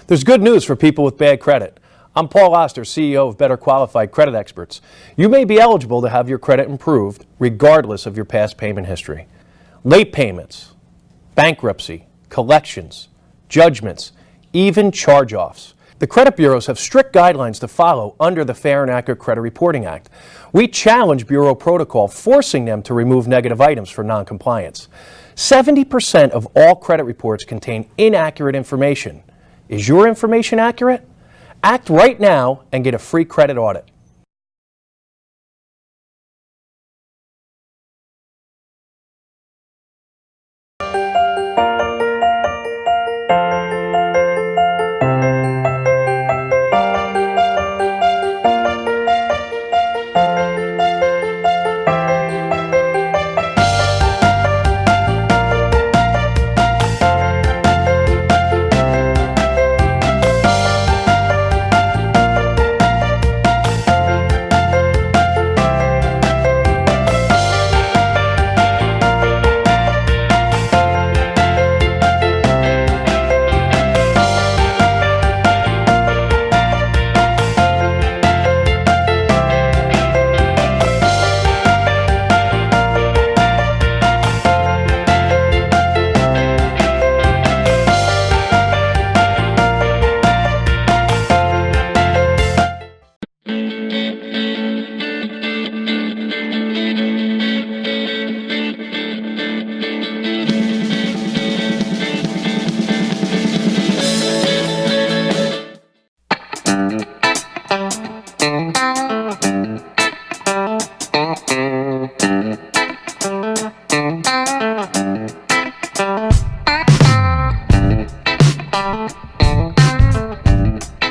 There's good news for people with bad credit. I'm Paul Oster, CEO of Better Qualified Credit Experts. You may be eligible to have your credit improved regardless of your past payment history. Late payments, bankruptcy, collections, judgments, even charge-offs. The credit bureaus have strict guidelines to follow under the Fair and Accurate Credit Reporting Act. We challenge bureau protocol, forcing them to remove negative items for noncompliance. 70% of all credit reports contain inaccurate information. Is your information accurate? Act right now and get a free credit audit.